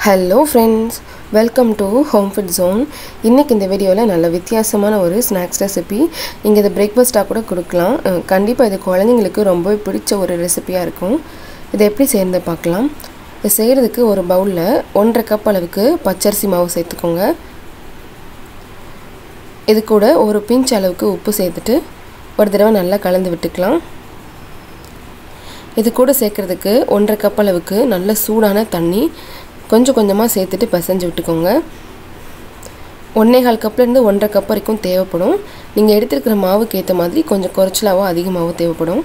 Hello friends, welcome to Home Food Zone. இன்னைக்கு இந்த வீடியோல நல்ல வித்தியாசமான ஒரு ஸ்நாக்ஸ் ரெசிபி. நீங்க இத பிரேக்ஃபாஸ்டா கூட கொடுக்கலாம். கண்டிப்பா இது குழந்தைகளுக்கு ரொம்ப பிடிச்ச ஒரு ரெசிபியா இருக்கும். இத எப்படி செய்யறது பார்க்கலாம். இத செய்யிறதுக்கு ஒரு பவுல்ல 1.5 கப் அளவுக்கு பச்சரிசி மாவு சேர்த்துக்கோங்க. இது கூட ஒரு பிஞ்ச் அளவுக்கு உப்பு சேர்த்துட்டு ஒரு தடவை நல்லா கலந்து விட்டுக்கலாம். இது கூட சேர்க்கிறதுக்கு 1.5 கப் அளவுக்கு நல்ல சூடான தண்ணி கொஞ்சம் கொஞ்சமா சேர்த்துட்டு பிசைஞ்சு விட்டுக்கோங்க. 1.5 கப்ல இருந்து 1.5 கப் வரைக்கும் தேவைப்படும். நீங்க எடுத்துக்கிற மாவுக்கு ஏத்த மாதிரி கொஞ்சம் குறச்சலாவோ அதிகமாவோ தேவைப்படும்.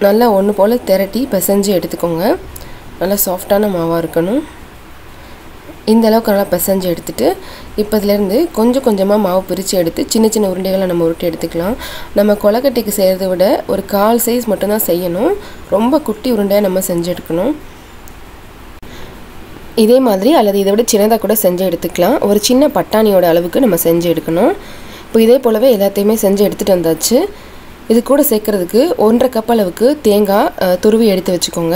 நல்லா ஒண்ணு போல திரட்டி பிசைஞ்சு எடுத்துக்கோங்க. நல்லா சாஃப்ட்டான மாவா இருக்கணும். இந்த அளவுக்கு நல்லா பிசைஞ்சு எடுத்துட்டு இப்போ இதில இருந்து கொஞ்சம் கொஞ்சமா மாவு பிரிச்சு எடுத்து சின்ன சின்ன உருண்டைகளா நம்ம உருட்டி எடுத்துக்கலாம். நம்ம கொலக்கட்டைக்கு செய்யறதை விட ஒரு 1/4 சைஸ் மட்டும் தான் செய்யணும். ரொம்ப குட்டி உருண்டையா நம்ம செஞ்சு எடுக்கணும். இதே மாதிரி அல்லது இதை விட சின்னதா கூட செஞ்சு எடுத்துக்கலாம். ஒரு சின்ன பட்டாணியோட அளவுக்கு நம்ம செஞ்சு எடுக்கணும். இப்போ இதே போலவே எல்லாத்தையுமே செஞ்சு எடுத்துட்டு வந்தாச்சு. இது கூட சேர்க்கிறதுக்கு 1.5 கப் அளவுக்கு தேங்காய் துருவி எடுத்து வச்சுக்கோங்க.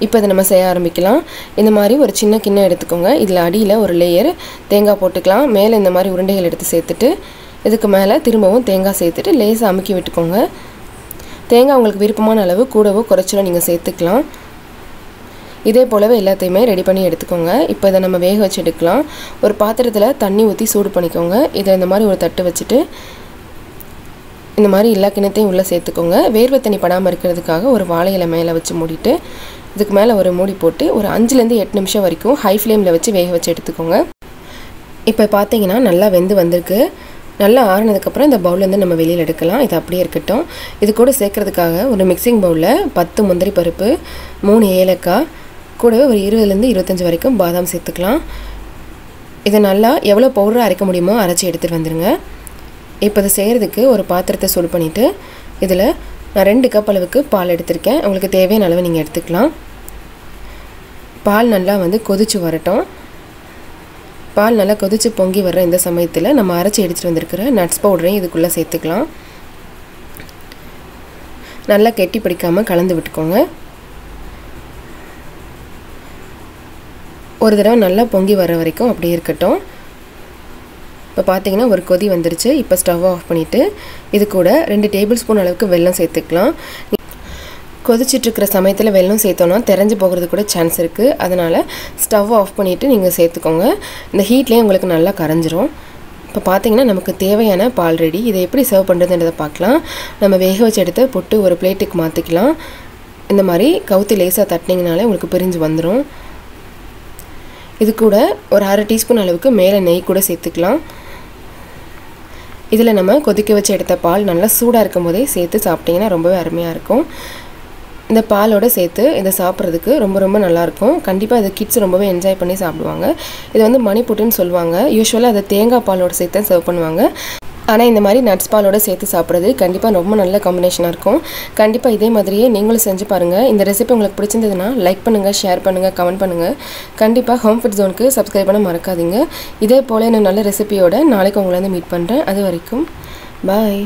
இப்போ இதை நம்ம செய்ய ஆரம்பிக்கலாம். இந்த மாதிரி ஒரு சின்ன கிண்ணம் எடுத்துக்கோங்க. இதில் அடியில் ஒரு லேயர் தேங்காய் போட்டுக்கலாம். மேலே இந்த மாதிரி உருண்டைகள் எடுத்து சேர்த்துட்டு இதுக்கு மேலே திரும்பவும் தேங்காய் சேர்த்துட்டு லேசாக அமுக்கி விட்டுக்கோங்க. தேங்காய் உங்களுக்கு விருப்பமான அளவு கூடவோ குறைச்சலோ நீங்கள் சேர்த்துக்கலாம். இதே போலவே எல்லாத்தையுமே ரெடி பண்ணி எடுத்துக்கோங்க. இப்போ இதை நம்ம வேக வச்சு எடுக்கலாம். ஒரு பாத்திரத்தில் தண்ணி ஊற்றி சூடு பண்ணிக்கோங்க. இதை இந்த மாதிரி ஒரு தட்டு வச்சுட்டு இந்த மாதிரி எல்லா கிண்ணத்தையும் உள்ளே சேர்த்துக்கோங்க. வேர்வை தண்ணி படாமல் இருக்கிறதுக்காக ஒரு வாழை இலை மேலே வச்சு மூடிட்டு இதுக்கு மேலே ஒரு மூடி போட்டு ஒரு 5லேருந்து 8 நிமிஷம் வரைக்கும் ஹை ஃப்ளேமில் வச்சு வேக வச்சு எடுத்துக்கோங்க. இப்போ பார்த்தீங்கன்னா நல்லா வெந்து வந்திருக்கு. நல்லா ஆறுனதுக்கப்புறம் இந்த பவுல்லேருந்து நம்ம வெளியில் எடுக்கலாம். இது அப்படியே இருக்கட்டும். இது கூட சேர்க்கறதுக்காக ஒரு மிக்சிங் பவுலில் 10 முந்திரி பருப்பு, 3 ஏலக்காய், கூடவே ஒரு 20லேருந்து 25 வரைக்கும் பாதாம் சேர்த்துக்கலாம். இதை நல்லா எவ்வளோ பவுடராக அரைக்க முடியுமோ அரைச்சி எடுத்துகிட்டு வந்துடுங்க. இப்போ இதை செய்கிறதுக்கு ஒரு பாத்திரத்தை சூடு பண்ணிவிட்டு இதில் நான் 2 கப் அளவுக்கு பால் எடுத்திருக்கேன். உங்களுக்கு தேவையான அளவு நீங்கள் எடுத்துக்கலாம். பால் நல்லா கொதிச்சு வரட்டும். பால் நல்லா கொதிச்சு பொங்கி வர்ற இந்த சமயத்தில் நம்ம அரைச்சி எடுத்துகிட்டு வந்திருக்கிற நட்ஸ் பவுடரையும் இதுக்குள்ளே சேர்த்துக்கலாம். நல்லா கெட்டி பிடிக்காமல் கலந்து விட்டுக்கோங்க. ஒரு தடவை நல்லா பொங்கி வர வரைக்கும் அப்படியே இருக்கட்டும். இப்போ பார்த்தீங்கன்னா ஒரு கொதி வந்துருச்சு. இப்போ ஸ்டவ் ஆஃப் பண்ணிவிட்டு இது கூட 2 டேபிள் ஸ்பூன் அளவுக்கு வெல்லம் சேர்த்துக்கலாம். கொதிச்சிட்ருக்கிற சமயத்தில் வெல்லம் சேர்த்தோன்னா தெரிஞ்சு போகிறது கூட சான்ஸ் இருக்குது. அதனால் ஸ்டவ் ஆஃப் பண்ணிவிட்டு நீங்கள் சேர்த்துக்கோங்க. இந்த ஹீட்லேயே உங்களுக்கு நல்லா கரைஞ்சிரும். இப்போ பார்த்தீங்கன்னா நமக்கு தேவையான பால் ரெடி. இதை எப்படி சர்வ் பண்ணுறதுன்றதை பார்க்கலாம். நம்ம வேக வச்சு எடுத்து போட்டு ஒரு பிளேட்டுக்கு மாற்றிக்கலாம். இந்த மாதிரி கவுத்தி லேசாக தட்டினீங்கனாலே உங்களுக்கு பிரிஞ்சு வந்துடும். இது கூட ஒரு 1/2 டீஸ்பூன் அளவுக்கு மேலே நெய் கூட சேர்த்துக்கலாம். இதில் நம்ம கொதிக்க வச்சு எடுத்த பால் நல்லா சூடாக இருக்கும் போதே சேர்த்து சாப்பிட்டிங்கன்னா ரொம்பவே அருமையாக இருக்கும். இந்த பாலோடு சேர்த்து இதை சாப்பிட்றதுக்கு ரொம்ப ரொம்ப நல்லாயிருக்கும். கண்டிப்பாக இதை கிட்ஸ் ரொம்பவே என்ஜாய் பண்ணி சாப்பிடுவாங்க. இது மணிப்புட்டுன்னு சொல்லுவாங்க. யூஸ்வலாக அதை தேங்காய் பாலோடு சேர்த்து சர்வ் பண்ணுவாங்க. ஆனால் இந்த மாதிரி நட்ஸ் பாலோடு சேர்த்து சாப்பிட்றது கண்டிப்பாக ரொம்ப நல்ல காம்பினேஷனாக இருக்கும். கண்டிப்பாக இதே மாதிரியே நீங்களும் செஞ்சு பாருங்கள். இந்த ரெசிபி உங்களுக்கு பிடிச்சிருந்ததுன்னா லைக் பண்ணுங்கள், ஷேர் பண்ணுங்கள், கமெண்ட் பண்ணுங்கள். கண்டிப்பாக ஹோம் ஃபுட் ஜோனுக்கு சப்ஸ்கிரைப் பண்ண மறக்காதீங்க. இதே போல் இன்னும் நல்ல ரெசிபியோட நாளைக்கு உங்களை மீட் பண்ணுறேன். அது வரைக்கும் பாய்.